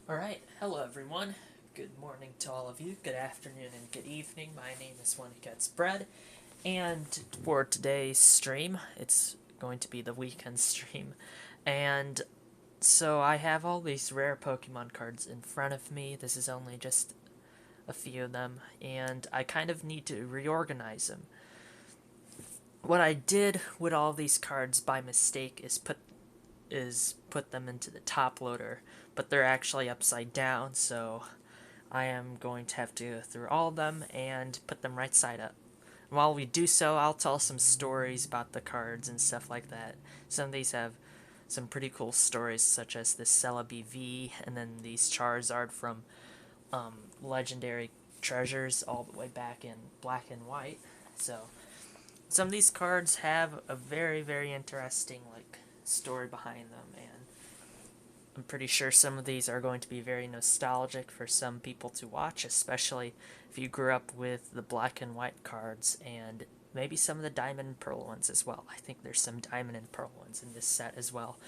Alright, hello everyone. Good morning to all of you, good afternoon and good evening. My name is One Who Gets Bread, and for today's stream, it's going to be the weekend stream. And so I have all these rare Pokemon cards in front of me. This is only just a few of them, and I kind of need to reorganize them. What I did with all these cards by mistake is put them into the top loader, but they're actually upside down, so I am going to have to go through all of them and put them right side up. While we do so, I'll tell some stories about the cards and stuff like that. Some of these have some pretty cool stories, such as this Celebi V, and then these Charizard from Legendary Treasures all the way back in Black and White. So some of these cards have a very interesting story behind them, and I'm pretty sure some of these are going to be very nostalgic for some people to watch, especially if you grew up with the black and white cards and maybe some of the diamond and pearl ones as well. I think there's some diamond and pearl ones in this set as well.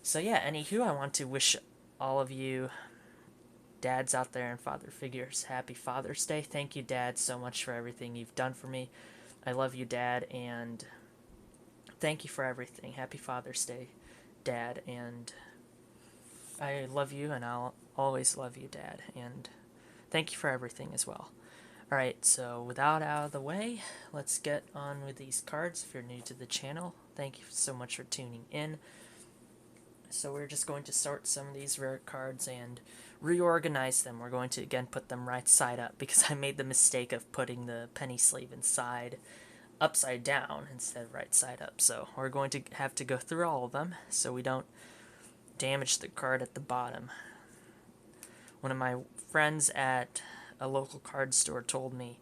So yeah, anywho, I want to wish all of you dads out there and father figures happy Father's Day. Thank you, Dad, so much for everything you've done for me. I love you, Dad, and thank you for everything. Happy Father's Day, Dad, and I love you, and I'll always love you, Dad, and thank you for everything as well. Alright, so without out of the way, let's get on with these cards. If you're new to the channel, thank you so much for tuning in. So we're just going to sort some of these rare cards and reorganize them. We're going to again put them right side up because I made the mistake of putting the penny sleeve inside upside down instead of right side up. So we're going to have to go through all of them so we don't damage the card at the bottom. One of my friends at a local card store told me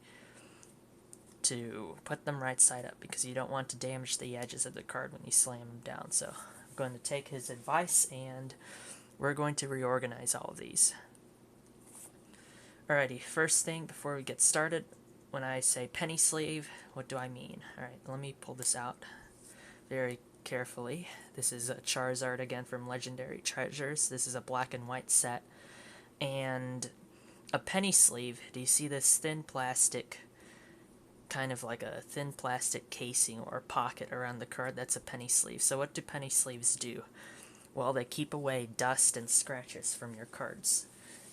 to put them right side up because you don't want to damage the edges of the card when you slam them down. So I'm going to take his advice and we're going to reorganize all of these. Alrighty, first thing before we get started, when I say penny sleeve, what do I mean? Alright, let me pull this out very carefully. This is a Charizard again from Legendary Treasures. This is a black and white set. And a penny sleeve, do you see this thin plastic, kind of like a thin plastic casing or pocket around the card? That's a penny sleeve. So what do penny sleeves do? Well, they keep away dust and scratches from your cards.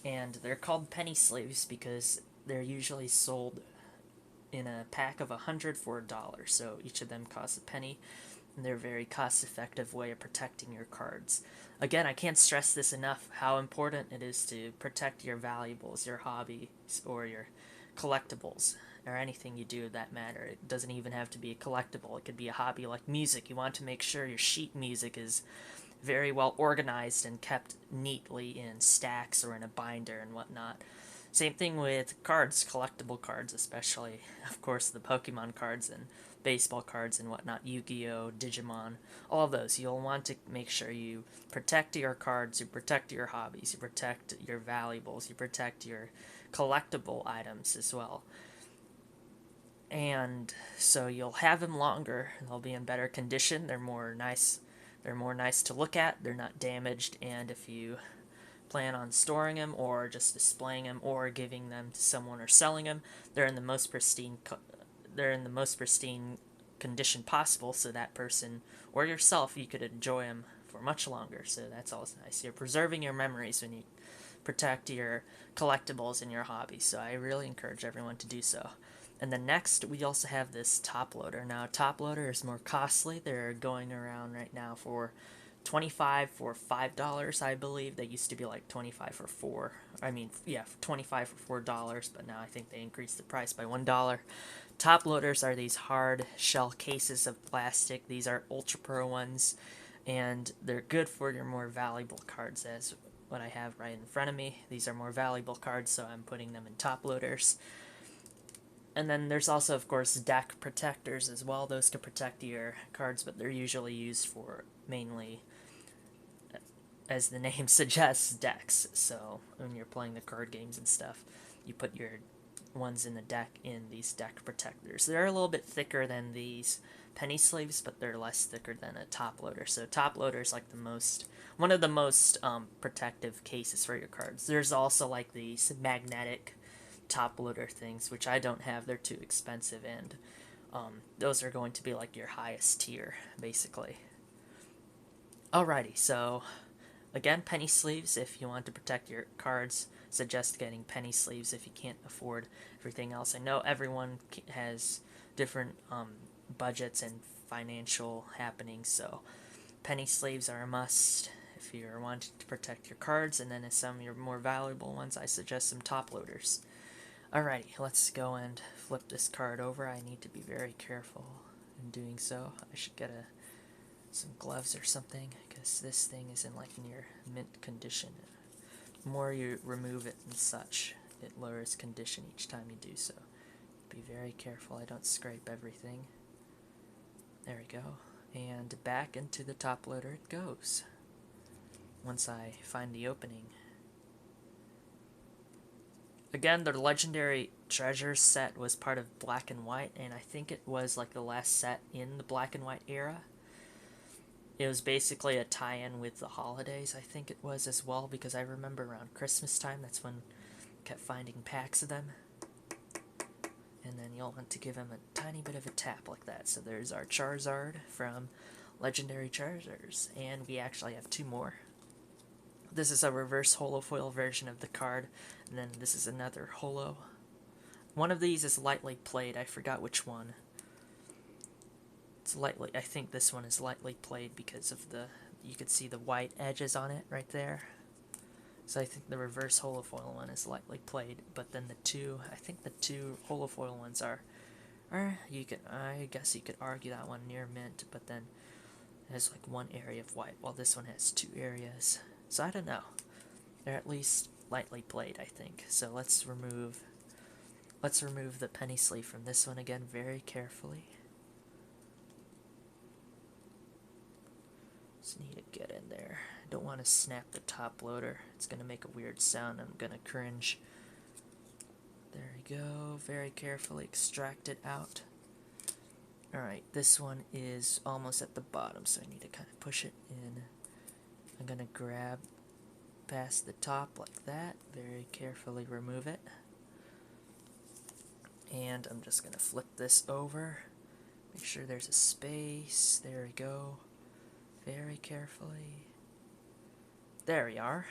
And they're called penny sleeves because they're usually sold in a pack of 100 for $1. So each of them costs a penny, and they're a very cost-effective way of protecting your cards. Again, I can't stress this enough, how important it is to protect your valuables, your hobbies, or your collectibles, or anything you do of that matter. It doesn't even have to be a collectible. It could be a hobby like music. You want to make sure your sheet music is very well organized and kept neatly in stacks or in a binder and whatnot. Same thing with cards, collectible cards especially. Of course, the Pokemon cards and baseball cards and whatnot, Yu-Gi-Oh, Digimon, all of those. You'll want to make sure you protect your cards, you protect your hobbies, you protect your valuables, you protect your collectible items as well. And so you'll have them longer, they'll be in better condition, they're more nice to look at, they're not damaged, and if you plan on storing them or just displaying them or giving them to someone or selling them, they're in the most pristine condition possible, so that person or yourself, you could enjoy them for much longer. So that's always nice. You're preserving your memories when you protect your collectibles and your hobbies. So I really encourage everyone to do so. And then next, we also have this top loader. Now, top loader is more costly. They're going around right now for 25 for $5, I believe. They used to be like 25 for 4. I mean, yeah, 25 for $4, but now I think they increased the price by $1. Top loaders are these hard shell cases of plastic. These are Ultra Pro ones, and they're good for your more valuable cards, as what I have right in front of me. These are more valuable cards, so I'm putting them in top loaders. And then there's also, of course, deck protectors as well. Those can protect your cards, but they're usually used for mainly, as the name suggests, decks. So when you're playing the card games and stuff, you put your ones in the deck in these deck protectors. They're a little bit thicker than these penny sleeves, but they're less thicker than a top loader. So top loader is like one of the most protective cases for your cards. There's also like these magnetic top loader things, which I don't have. They're too expensive, and those are going to be like your highest tier, basically. Alrighty, so again, penny sleeves if you want to protect your cards. Suggest getting penny sleeves if you can't afford everything else. I know everyone has different budgets and financial happenings, so penny sleeves are a must if you're wanting to protect your cards. And then as some of your more valuable ones, I suggest some top loaders. Alrighty, let's go and flip this card over. I need to be very careful in doing so. I should get some gloves or something, because this thing is in like near mint condition. The more you remove it and such, it lowers condition each time you do so. Be very careful I don't scrape everything. There we go. And back into the top loader it goes. Once I find the opening. Again, the Legendary Treasures set was part of Black and White, and I think it was like the last set in the Black and White era. It was basically a tie-in with the holidays, I think it was as well, because I remember around Christmas time, that's when I kept finding packs of them. And then you'll want to give him a tiny bit of a tap like that. So there's our Charizard from Legendary Treasures, and we actually have two more. This is a reverse holofoil version of the card, and then this is another holo. One of these is lightly played, I forgot which one. It's lightly, I think this one is lightly played because of you could see the white edges on it right there. So I think the reverse holofoil one is lightly played, but then I think the two holofoil ones are I guess you could argue that one near mint, but then it has like one area of white, while this one has two areas. So I don't know. They're at least lightly played, I think. So let's remove the penny sleeve from this one again very carefully. Just need to get in there. I don't want to snap the top loader. It's going to make a weird sound. I'm going to cringe. There we go. Very carefully extract it out. Alright, this one is almost at the bottom, so I need to kind of push it in. I'm going to grab past the top like that. Very carefully remove it. And I'm just going to flip this over. Make sure there's a space. There we go. Very carefully. There we are.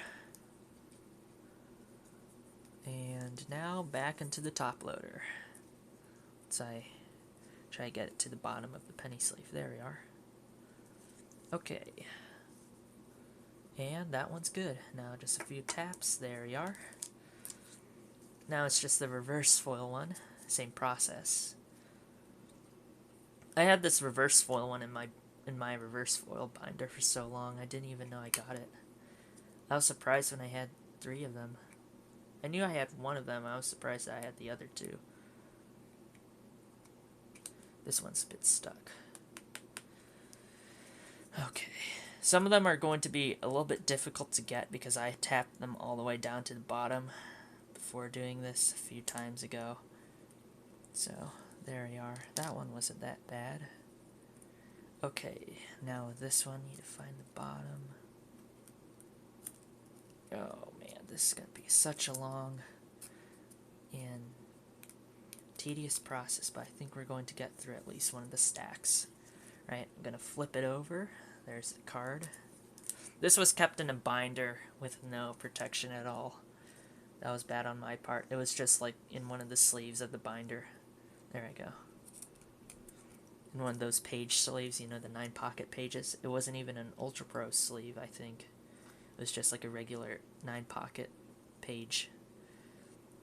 And now back into the top loader. Let's try to get it to the bottom of the penny sleeve. There we are. Okay. And that one's good. Now just a few taps. There we are. Now it's just the reverse foil one. Same process. I had this reverse foil one in my reverse foil binder for so long, I didn't even know I got it. I was surprised when I had 3 of them. I knew I had one of them, I was surprised that I had the other 2. This one's a bit stuck. Okay. Some of them are going to be a little bit difficult to get because I tapped them all the way down to the bottom before doing this a few times ago. So, there we are. That one wasn't that bad. Okay, now with this one, you need to find the bottom. Oh man, this is going to be such a long and tedious process, but I think we're going to get through at least one of the stacks. Right, I'm going to flip it over. There's the card. This was kept in a binder with no protection at all. That was bad on my part. It was just like in one of the sleeves of the binder. There I go. In one of those page sleeves, you know, the 9-pocket pages. It wasn't even an Ultra Pro sleeve, I think. It was just like a regular 9-pocket page.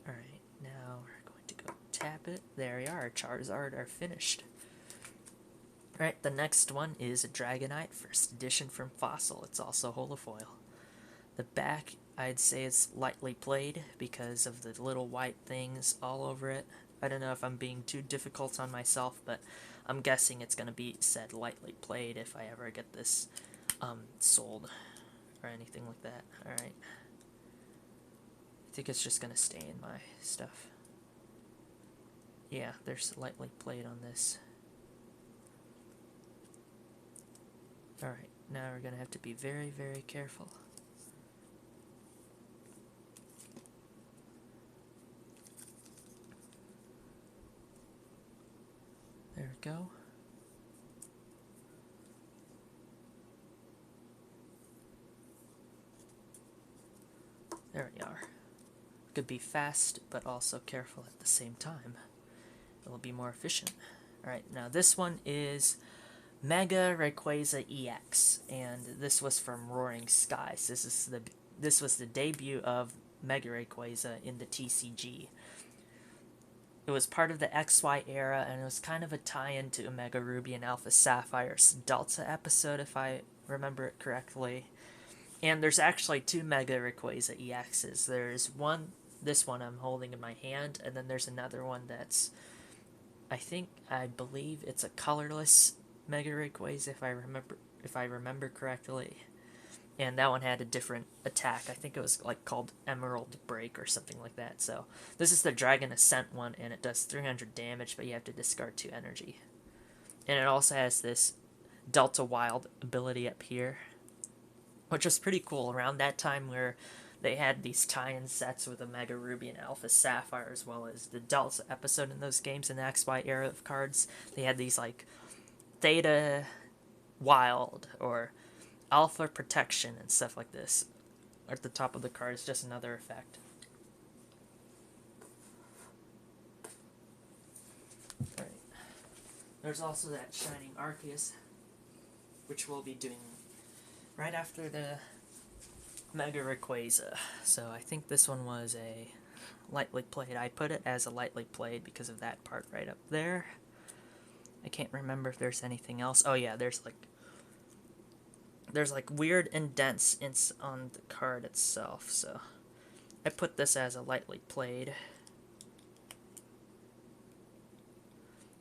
Alright, now we're going to go tap it. There we are. Our Charizard are finished. Alright, the next one is a Dragonite, first edition from Fossil. It's also holofoil. The back, I'd say, is lightly played because of the little white things all over it. I don't know if I'm being too difficult on myself, but I'm guessing it's going to be said lightly played if I ever get this sold or anything like that. Alright. I think it's just going to stay in my stuff. Yeah, there's lightly played on this. Alright, now we're going to have to be very, very careful. There we go. There we are. Could be fast, but also careful at the same time. It'll be more efficient. Alright, now this one is Mega Rayquaza EX, and this was from Roaring Skies. This was the debut of Mega Rayquaza in the TCG. It was part of the XY era, and it was kind of a tie-in to Omega Ruby and Alpha Sapphire's Delta episode, if I remember it correctly. And there's actually 2 Mega Rayquaza EXs. There's one, this one I'm holding in my hand, and then there's another one that's, I believe it's a colorless Mega Rayquaza, if I remember correctly. And that one had a different attack. I think it was like called Emerald Break or something like that. So this is the Dragon Ascent one, and it does 300 damage, but you have to discard 2 energy. And it also has this Delta Wild ability up here, which was pretty cool around that time where they had these tie-in sets with Omega Ruby and Alpha Sapphire, as well as the Delta episode in those games in the XY era of cards. They had these like Theta Wild or Alpha Protection and stuff like this at the top of the card. Is just another effect. Right. There's also that Shining Arceus, which we'll be doing right after the Mega Rayquaza. So I think this one was a lightly played. I put it as a lightly played because of that part right up there. I can't remember if there's anything else. Oh yeah, there's like weird indents on the card itself, so I put this as a lightly played.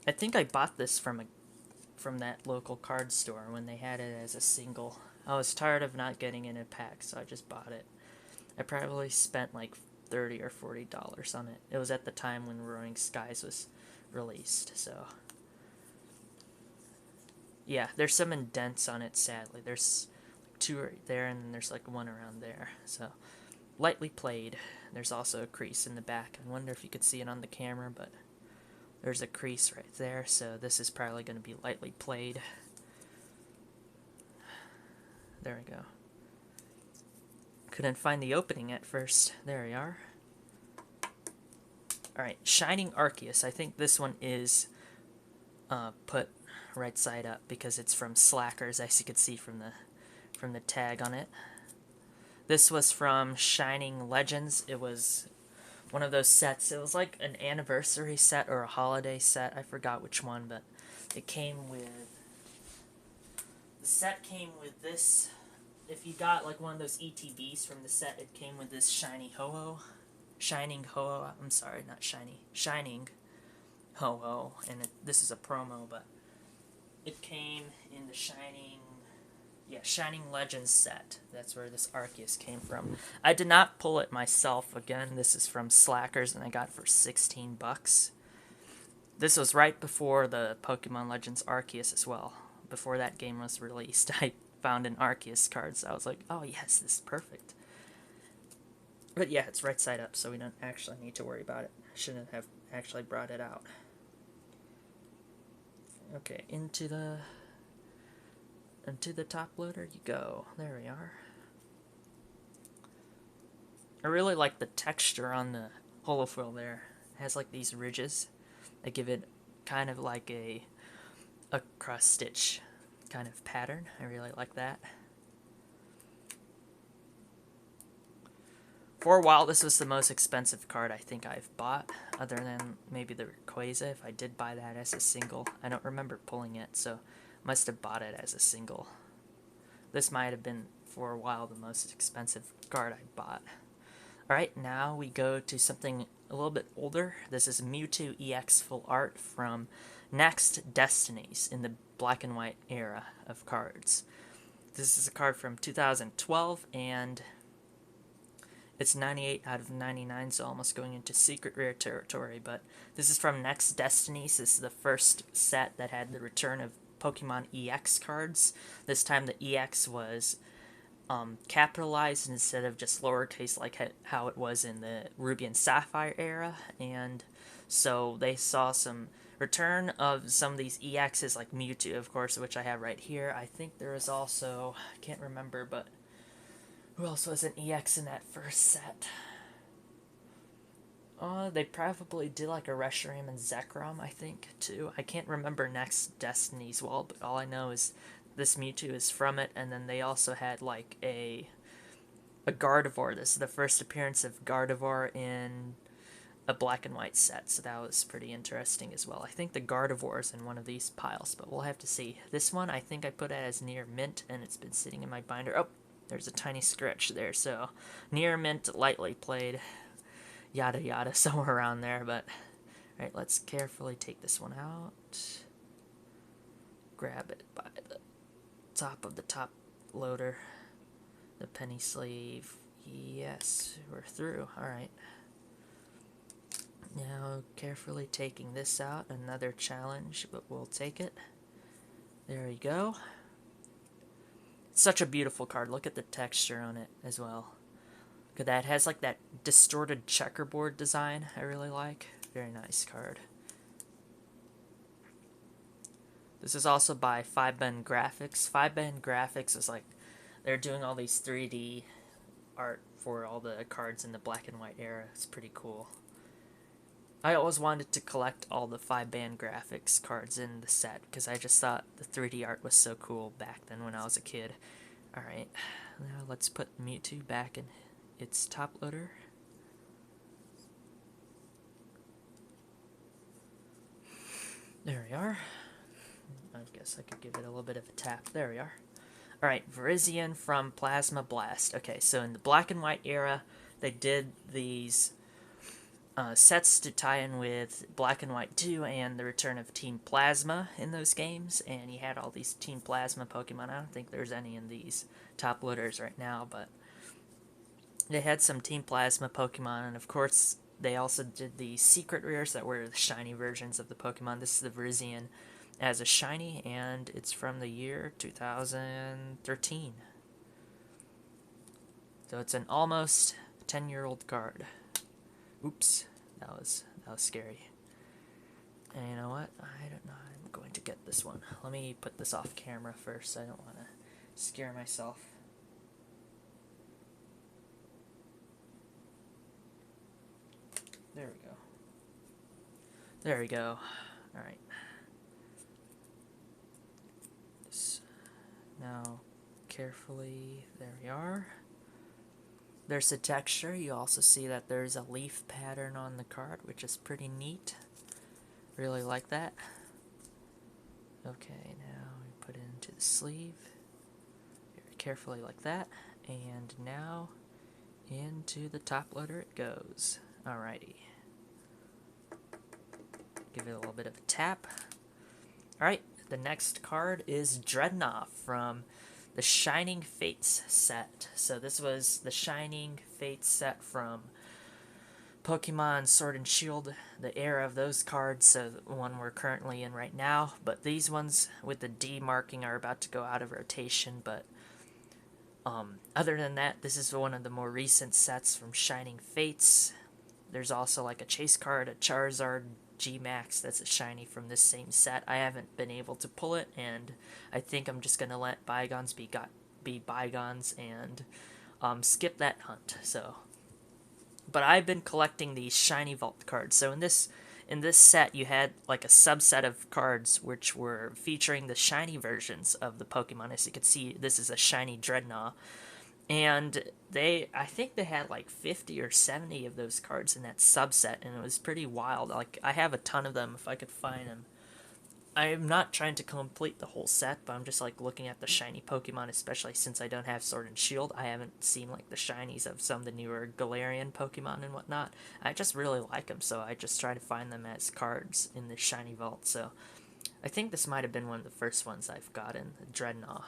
I think I bought this from that local card store when they had it as a single. I was tired of not getting it in a pack, so I just bought it. I probably spent like $30 or $40 on it. It was at the time when Roaring Skies was released, so yeah, there's some indents on it, sadly. There's like 2 right there, and then there's like 1 around there. So, lightly played. There's also a crease in the back. I wonder if you could see it on the camera, but there's a crease right there, so this is probably going to be lightly played. There we go. Couldn't find the opening at first. There we are. Alright, Shining Arceus. I think this one is put right side up because it's from Slackers, as you could see from the tag on it. This was from Shining Legends. It was one of those sets. It was like an anniversary set or a holiday set. I forgot which one, but it came with... The set came with this. If you got like one of those ETBs from the set, it came with this Shining Ho-Oh, I'm sorry, not Shiny. Shining Ho-Oh, and this is a promo, but it came in the Shining Legends set. That's where this Arceus came from. I did not pull it myself. Again, this is from Slackers, and I got it for $16. This was right before the Pokemon Legends Arceus as well. Before that game was released, I found an Arceus card, so I was like, oh yes, this is perfect. But yeah, it's right side up, so we don't actually need to worry about it. I shouldn't have actually brought it out. Okay, into the top loader you go. There we are. I really like the texture on the holofoil there. It has like these ridges that give it kind of like a cross stitch kind of pattern. I really like that. For a while, this was the most expensive card I think I've bought, other than maybe the Rayquaza, if I did buy that as a single. I don't remember pulling it, so must have bought it as a single. This might have been, for a while, the most expensive card I bought. Alright, now we go to something a little bit older. This is Mewtwo EX Full Art from Next Destinies in the black and white era of cards. This is a card from 2012, and It's 98 out of 99, so almost going into secret rare territory, but this is from Next Destinies. This is the first set that had the return of Pokemon EX cards. This time the EX was capitalized instead of just lowercase like how it was in the Ruby and Sapphire era, and so they saw some return of some of these EXs like Mewtwo, of course, which I have right here. I think there was also, I can't remember, but who else was an EX in that first set? They probably did like a Reshiram and Zekrom, I think, too. I can't remember Next Destiny's well, but all I know is this Mewtwo is from it, and then they also had like a Gardevoir. This is the first appearance of Gardevoir in a black and white set, so that was pretty interesting as well. I think the Gardevoir is in one of these piles, but we'll have to see. This one I think I put it as near mint, and it's been sitting in my binder. Oh, there's a tiny scratch there, so near mint, lightly played, yada yada, somewhere around there, but alright, let's carefully take this one out. Grab it by the top of the top loader, the penny sleeve. Yes, we're through. Alright. Now, carefully taking this out, another challenge, but we'll take it. There we go. Such a beautiful card. Look at the texture on it as well. Look at that. It has like that distorted checkerboard design I really like. Very nice card. This is also by 5Ben Graphics. 5Ben Graphics is like, they're doing all these 3D art for all the cards in the black and white era. It's pretty cool. I always wanted to collect all the 5Ben Graphics cards in the set because I just thought the 3D art was so cool back then when I was a kid. Alright, now let's put Mewtwo back in its top loader. There we are. I guess I could give it a little bit of a tap. There we are. Alright, Verizion from Plasma Blast. Okay, so in the black and white era, they did these sets to tie in with Black and White 2 and the return of Team Plasma in those games, and you had all these Team Plasma Pokemon. I don't think there's any in these top loaders right now, but they had some Team Plasma Pokemon, and of course they also did the secret rares that were the shiny versions of the Pokemon. This is the Verizion as a shiny, and it's from the year 2013. So it's an almost 10-year-old card. Oops, that was scary. And you know what? I don't know. I'm going to get this one. Let me put this off camera first. I don't want to scare myself. There we go. There we go. All right. This now carefully. There we are. There's the texture. You also see that there's a leaf pattern on the card, which is pretty neat. Really like that. Okay, now we put it into the sleeve. Very carefully like that. And now into the top loader it goes. Alrighty. Give it a little bit of a tap. Alright, the next card is Dreadnaugh from the Shining Fates set. So this was the Shining Fates set from Pokemon Sword and Shield, the era of those cards, so the one we're currently in right now. But these ones with the D marking are about to go out of rotation, but other than that, this is one of the more recent sets from Shining Fates. There's also like a chase card, a Charizard G-Max that's a shiny from this same set. I haven't been able to pull it, and I think I'm just going to let bygones be bygones and skip that hunt. So, but I've been collecting these shiny vault cards. So in this set, you had like a subset of cards which were featuring the shiny versions of the Pokemon. As you can see, this is a shiny Dreadnaugh. And I think they had like 50 or 70 of those cards in that subset, and it was pretty wild. Like, I have a ton of them if I could find them. I'm not trying to complete the whole set, but I'm just like looking at the shiny Pokemon, especially since I don't have Sword and Shield. I haven't seen like the shinies of some of the newer Galarian Pokemon and whatnot. I just really like them, so I just try to find them as cards in the shiny vault. So I think this might have been one of the first ones I've gotten, Dreadnaugh.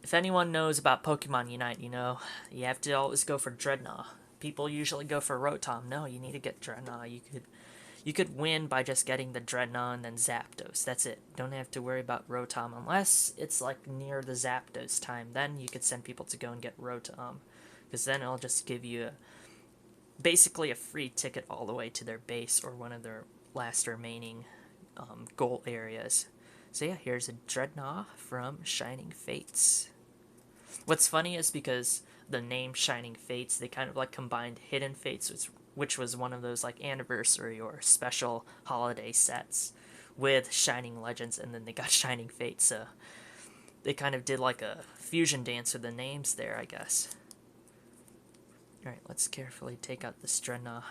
if anyone knows about Pokemon Unite, you know, you have to always go for Dreadnaugh. People usually go for Rotom. No, you need to get Dreadnaugh. You could win by just getting the Dreadnaugh and then Zapdos. That's it. Don't have to worry about Rotom unless it's like near the Zapdos time. Then you could send people to go and get Rotom, because then it'll just give you basically a free ticket all the way to their base or one of their last remaining goal areas. So yeah, here's a Dreadnaugh from Shining Fates. What's funny is because the name Shining Fates, they kind of like combined Hidden Fates, which was one of those like anniversary or special holiday sets, with Shining Legends, and then they got Shining Fates, so they kind of did like a fusion dance with the names there, I guess. Alright, let's carefully take out this Dreadnaugh.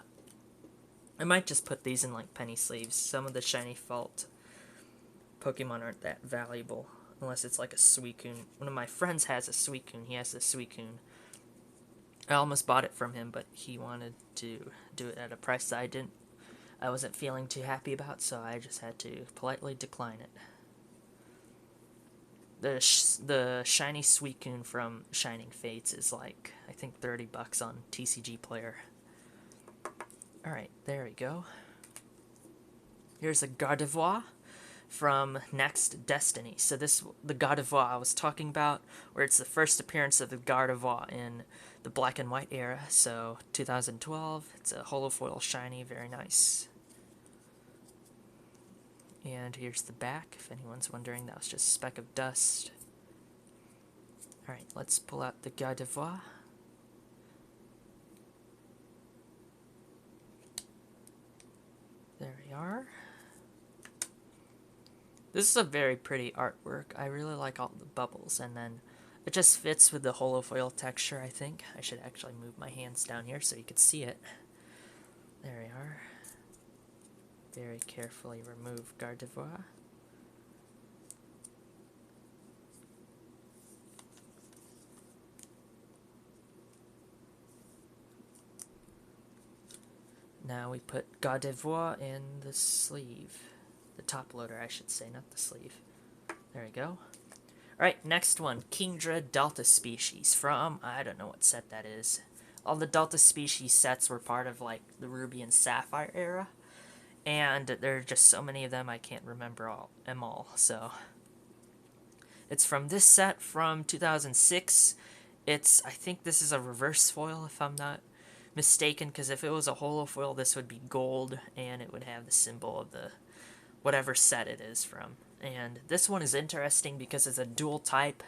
I might just put these in like penny sleeves. Some of the Shiny Fault Pokemon aren't that valuable, unless it's like a Suicune. One of my friends has a Suicune. He has the Suicune. I almost bought it from him, but he wanted to do it at a price that I wasn't feeling too happy about, so I just had to politely decline it. The shiny Suicune from Shining Fates is like, I think, $30 on TCG Player. Alright, there we go. Here's a Gardevoir from Next Destiny. So the Gardevoir I was talking about, where it's the first appearance of the Gardevoir in the Black and White era, so 2012. It's a holofoil shiny, very nice. And here's the back, if anyone's wondering, that was just a speck of dust. Alright, let's pull out the Gardevoir. There we are. This is a very pretty artwork. I really like all the bubbles, and then it just fits with the holofoil texture, I think. I should actually move my hands down here so you could see it. There we are. Very carefully remove Gardevoir. Now we put Gardevoir in the sleeve. The top loader, I should say, not the sleeve. There we go. Alright, next one. Kingdra Delta Species from, I don't know what set that is. All the Delta Species sets were part of, like, the Ruby and Sapphire era. And there are just so many of them, I can't remember them all. So, it's from this set from 2006. I think this is a reverse foil, if I'm not mistaken, because if it was a holofoil, this would be gold, and it would have the symbol of the whatever set it is from. And this one is interesting because it's a dual type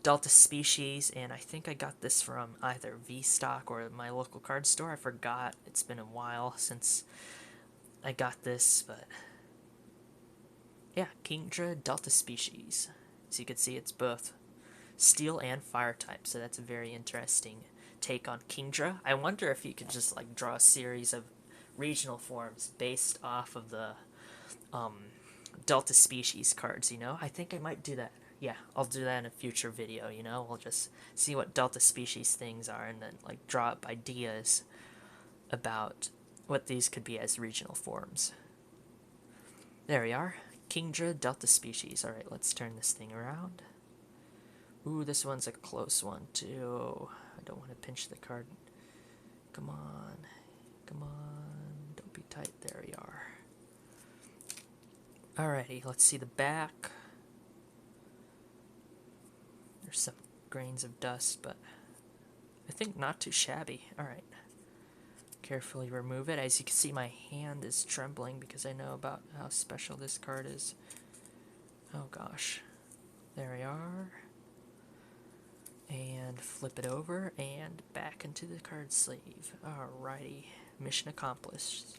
Delta Species, and I think I got this from either V-Stock or my local card store. I forgot. It's been a while since I got this, but yeah, Kingdra Delta Species. As you can see, it's both steel and fire type, so that's a very interesting take on Kingdra. I wonder if you could just like draw a series of regional forms based off of the Delta Species cards, you know? I think I might do that. Yeah, I'll do that in a future video, you know? We'll just see what Delta Species things are and then like draw up ideas about what these could be as regional forms. There we are. Kingdra Delta Species. Alright, let's turn this thing around. Ooh, this one's a close one, too. I don't want to pinch the card. Come on. Come on. Don't be tight. There we are. Alrighty, let's see the back. There's some grains of dust, but I think not too shabby. Alright. Carefully remove it. As you can see, my hand is trembling because I know about how special this card is. Oh gosh. There we are. And flip it over and back into the card sleeve. Alrighty. Mission accomplished.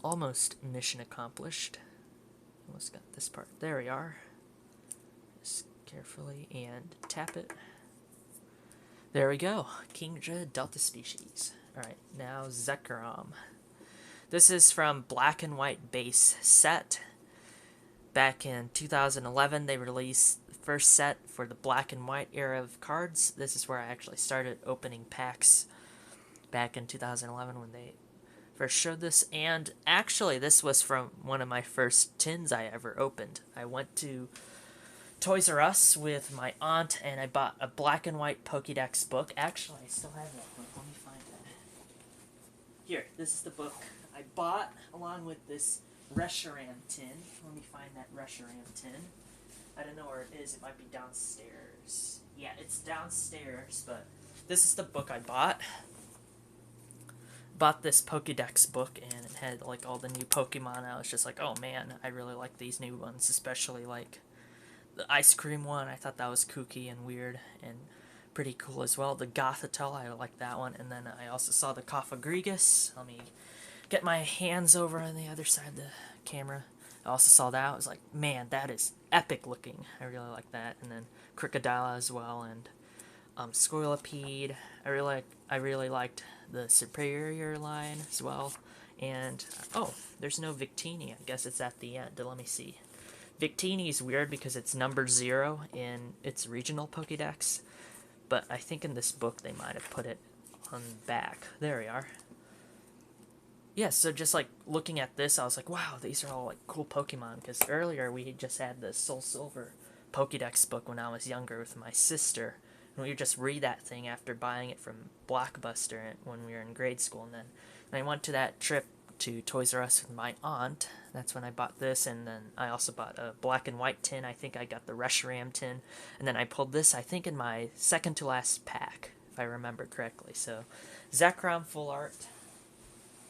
Almost mission accomplished. Almost got this part. There we are. Just carefully and tap it. There we go. Kingdra Delta Species. Alright, now Zechariah. This is from Black and White base set. Back in 2011, they released the first set for the Black and White era of cards. This is where I actually started opening packs back in 2011 when they first showed this, and actually this was from one of my first tins I ever opened. I went to Toys R Us with my aunt, and I bought a black and white Pokédex book. Actually, I still have that book. Let me find that. Here, this is the book I bought along with this Reshiram tin. Let me find that Reshiram tin. I don't know where it is. It might be downstairs. Yeah, it's downstairs, but this is the book I bought. Bought this Pokédex book, and it had like all the new Pokemon. I was just like, oh man, I really like these new ones, especially like the ice cream one. I thought that was kooky and weird and pretty cool as well. The Gothitelle, I like that one. And then I also saw the Cofagrigus. Let me get my hands over on the other side of the camera. I also saw that. I was like, man, that is epic looking. I really like that. And then Crocodile as well, and Squirrelipede. I really liked the Superior line as well. And oh, there's no Victini. I guess it's at the end. Let me see. Victini is weird because it's number 0 in its regional Pokédex, but I think in this book they might have put it on the back. There we are. Yeah, so just like looking at this, I was like, wow, these are all like cool Pokemon, because earlier we just had the Soul Silver Pokédex book when I was younger with my sister, and we would just read that thing after buying it from Blockbuster when we were in grade school. And then I went to that trip to Toys R Us with my aunt. That's when I bought this, and then I also bought a black and white tin. I think I got the Reshiram tin, and then I pulled this, I think, in my second to last pack, if I remember correctly. So, Zekrom full art.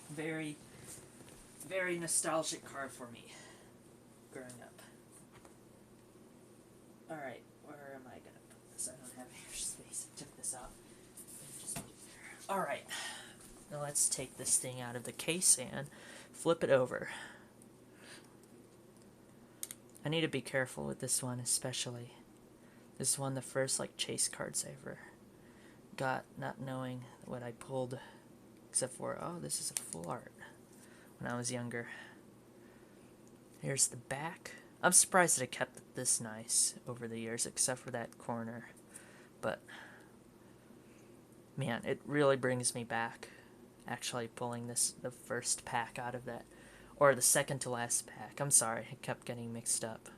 Very, very nostalgic card for me, growing up. Alright, where am I gonna put this? I don't have any space. I took this out. Just put it there. Alright. Now let's take this thing out of the case and flip it over. I need to be careful with this one, especially. This is one of the first like chase cards I ever got, not knowing what I pulled, except for, oh, this is a full art when I was younger. Here's the back. I'm surprised that it kept it this nice over the years, except for that corner. But man, it really brings me back. Actually pulling the first pack out of that, or the second to last pack. I'm sorry, it kept getting mixed up.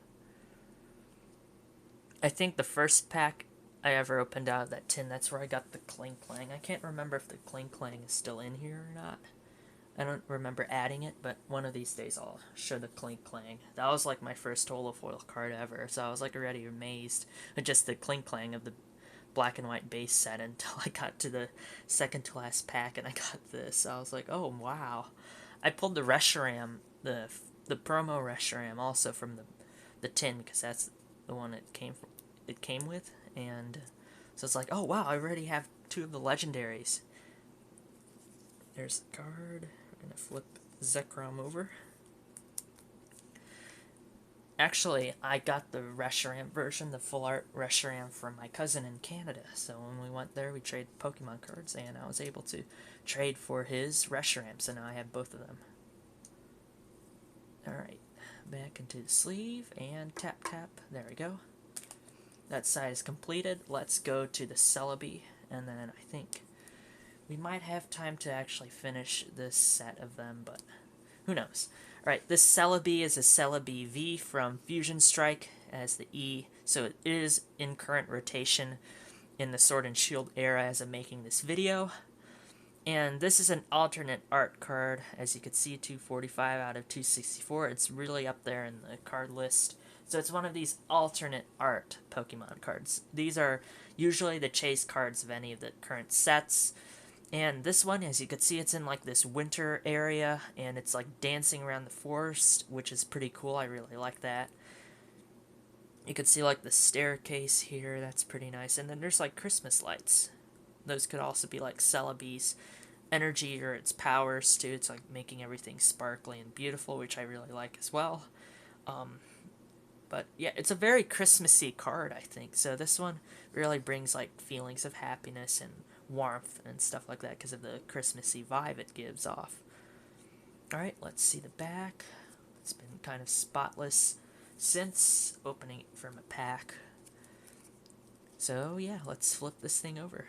I think the first pack I ever opened out of that tin, that's where I got the Kling Klang. I can't remember if the Kling Klang is still in here or not. I don't remember adding it, but one of these days I'll show the Kling Klang. That was like my first holofoil card ever, so I was like already amazed at just the Kling Klang of the black and white base set until I got to the second to last pack and I got this. I was like, oh wow. I pulled the Reshiram, the promo Reshiram also from the tin, because that's the one it came with, and so it's like, oh wow, I already have 2 of the legendaries. There's the card. We're gonna flip Zekrom over. Actually, I got the Reshiram version, the full art Reshiram, from my cousin in Canada. So when we went there, we traded Pokemon cards, and I was able to trade for his Reshiram, so now I have both of them. Alright, back into the sleeve, and tap tap, there we go. That side is completed. Let's go to the Celebi, and then I think we might have time to actually finish this set of them, but who knows. Alright, this Celebi is a Celebi V from Fusion Strike as the E, so it is in current rotation in the Sword and Shield era as I'm making this video. And this is an alternate art card, as you can see, 245 out of 264. It's really up there in the card list. So it's one of these alternate art Pokemon cards. These are usually the chase cards of any of the current sets. And this one, as you can see, it's in like this winter area, and it's like dancing around the forest, which is pretty cool. I really like that. You can see like the staircase here, that's pretty nice. And then there's like Christmas lights. Those could also be like Celebi's energy or its powers too. It's like making everything sparkly and beautiful, which I really like as well. But yeah, it's a very Christmassy card, I think. So this one really brings like feelings of happiness and warmth and stuff like that because of the Christmassy vibe it gives off. Alright, let's see the back. It's been kind of spotless since opening it from a pack. So yeah, let's flip this thing over.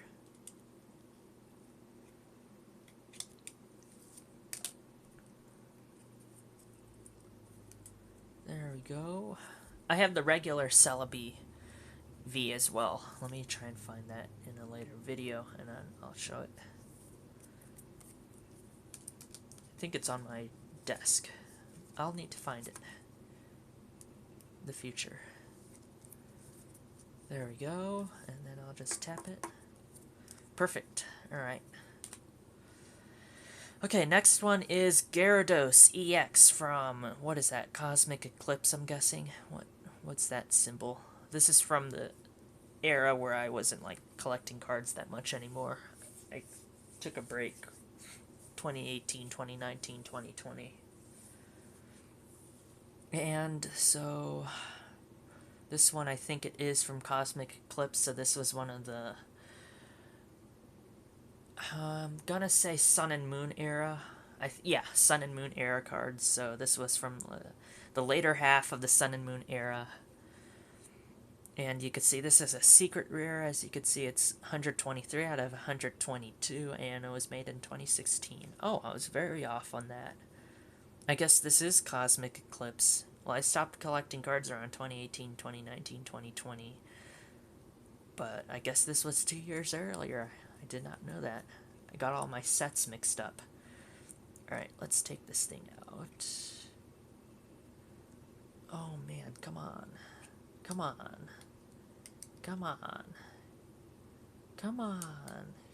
go. I have the regular Celebi V as well. Let me try and find that in a later video, and then I'll show it. I think it's on my desk. I'll need to find it in the future. There we go, and then I'll just tap it. Perfect. Alright. Okay, next one is Gyarados EX from, what is that, Cosmic Eclipse, I'm guessing? What's that symbol? This is from the era where I wasn't, like, collecting cards that much anymore. I took a break. 2018, 2019, 2020. And so this one, I think it is from Cosmic Eclipse, so this was one of the, I'm gonna say Sun and Moon era. Yeah, Sun and Moon era cards, so this was from the later half of the Sun and Moon era. And you can see this is a secret rare. As you can see, it's 123 out of 122, and it was made in 2016. Oh, I was very off on that. I guess this is Cosmic Eclipse. Well, I stopped collecting cards around 2018, 2019, 2020. But I guess this was 2 years earlier. I did not know that. I got all my sets mixed up. Alright, let's take this thing out. Oh man, come on. Come on. Come on. Come on.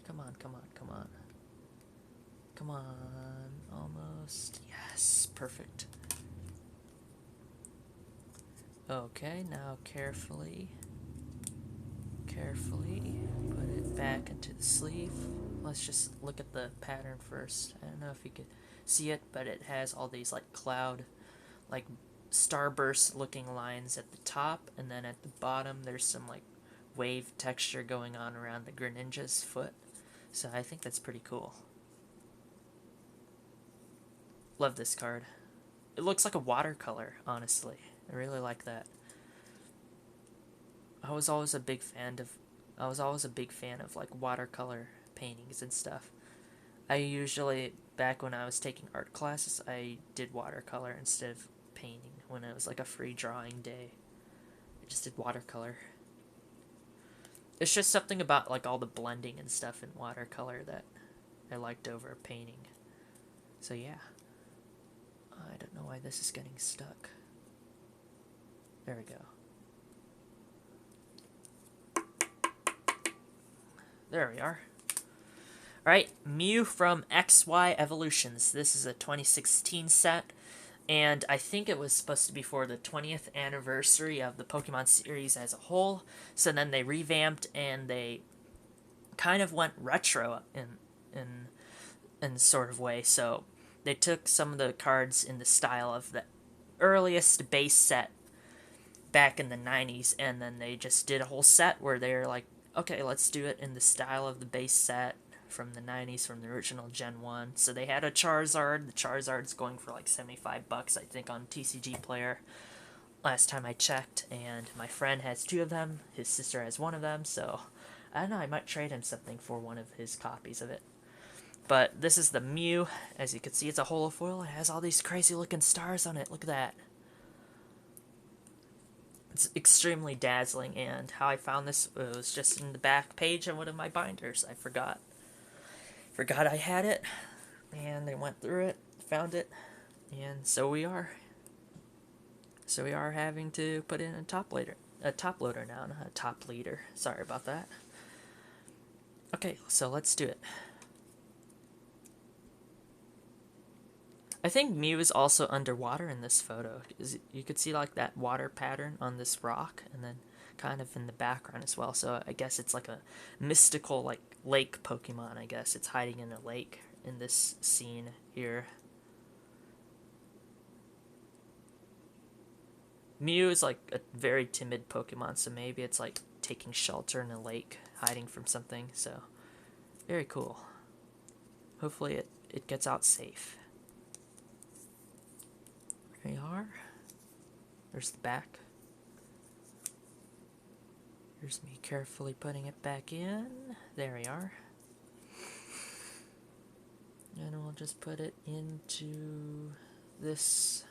Come on, come on, come on. Come on. Almost. Yes, perfect. Okay, now carefully put it back into the sleeve. Let's just look at the pattern first. I don't know if you could see it, but it has all these like cloud, like starburst looking lines at the top, and then at the bottom there's some like wave texture going on around the Greninja's foot. So I think that's pretty cool. Love this card. It looks like a watercolor, honestly. I really like that. I was always a big fan of like watercolor paintings and stuff. I usually, back when I was taking art classes, I did watercolor instead of painting when it was like a free drawing day. I just did watercolor. It's just something about like all the blending and stuff in watercolor that I liked over painting. So yeah. I don't know why this is getting stuck. There we go. There we are. Alright, Mew from XY Evolutions. This is a 2016 set, and I think it was supposed to be for the 20th anniversary of the Pokemon series as a whole, so then they revamped and they kind of went retro in sort of way. So they took some of the cards in the style of the earliest base set back in the 90s, and then they just did a whole set where they're like, okay, let's do it in the style of the base set from the 90s, from the original Gen 1. So they had a Charizard. The Charizard's going for like 75 bucks, I think, on TCG Player last time I checked, and my friend has 2 of them. His sister has 1 of them, so I don't know, I might trade him something for one of his copies of it. But this is the Mew. As you can see, it's a holofoil. It has all these crazy looking stars on it. Look at that. It's extremely dazzling, and how I found this was just in the back page of one of my binders. I forgot I had it, and I went through it, found it, and so we are. So we are having to put in a top loader now, not a top leader. Sorry about that. Okay, so let's do it. I think Mew is also underwater in this photo. You could see like that water pattern on this rock, and then kind of in the background as well. So I guess it's like a mystical like lake Pokemon, I guess. It's hiding in a lake in this scene here. Mew is like a very timid Pokemon, so maybe it's like taking shelter in a lake, hiding from something. So very cool. Hopefully it gets out safe. There you are. There's the back. Here's me carefully putting it back in. There we are. And we'll just put it into this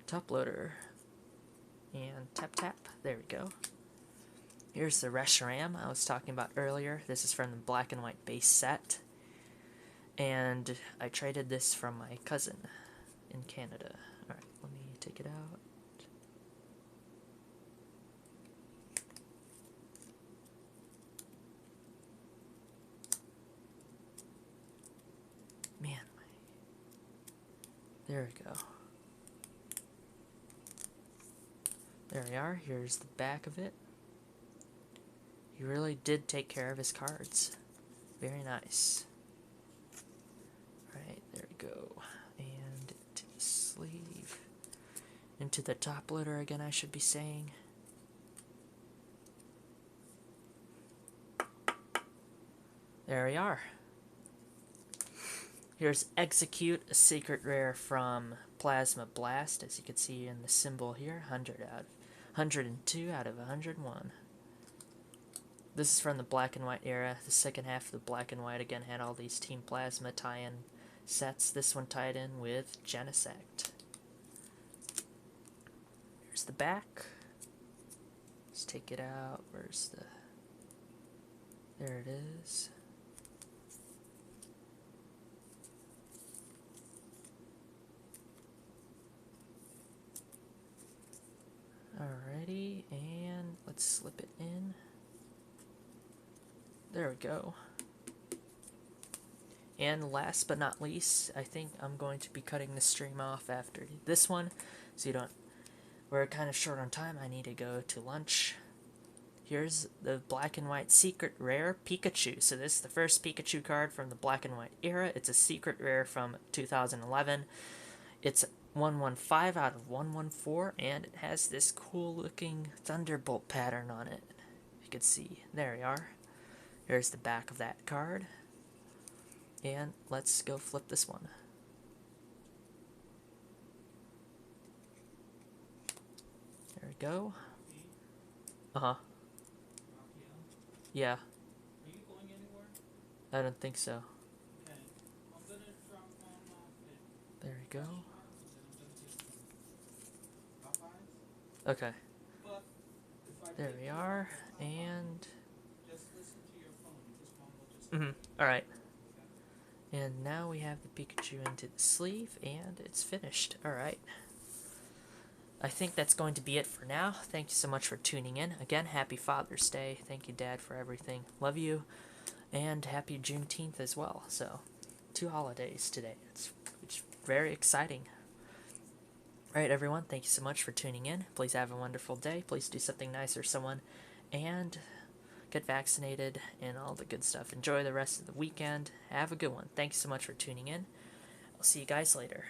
top loader. And tap tap. There we go. Here's the Reshiram I was talking about earlier. This is from the black and white base set. And I traded this from my cousin in Canada. Alright, let me take it out. Man, there we go. There we are. Here's the back of it. He really did take care of his cards. Very nice. Alright, there we go. And into the sleeve. Into the top loader again, I should be saying. There we are. Here's Execute, a secret rare from Plasma Blast, as you can see in the symbol here, 102 out of 101. This is from the black and white era. The second half of the black and white again had all these Team Plasma tie-in sets. This one tied in with Genesect. Here's the back. Let's take it out. Where's the... There it is. Alrighty, and let's slip it in. There we go. And last but not least, I think I'm going to be cutting the stream off after this one, so you don't... We're kind of short on time. I need to go to lunch. Here's the black and white secret rare Pikachu. So this is the first Pikachu card from the black and white era. It's a secret rare from 2011. It's 115 out of 114, and it has this cool looking Thunderbolt pattern on it. You can see. There we are. Here's the back of that card. And let's go flip this one. There we go. Uh-huh. Yeah. Are you going anywhere? I don't think so. Okay. I'm gonna drop on off it. There we go. Okay. Okay. But if I There we are. And... just listen to your phone. This one will just... Alright. And now we have the Pikachu into the sleeve, and it's finished. Alright. I think that's going to be it for now. Thank you so much for tuning in. Again, happy Father's Day. Thank you, Dad, for everything. Love you. And happy Juneteenth as well. So, 2 holidays today. It's very exciting. Alright, everyone. Thank you so much for tuning in. Please have a wonderful day. Please do something nice for someone. And get vaccinated and all the good stuff. Enjoy the rest of the weekend. Have a good one. Thanks so much for tuning in. I'll see you guys later.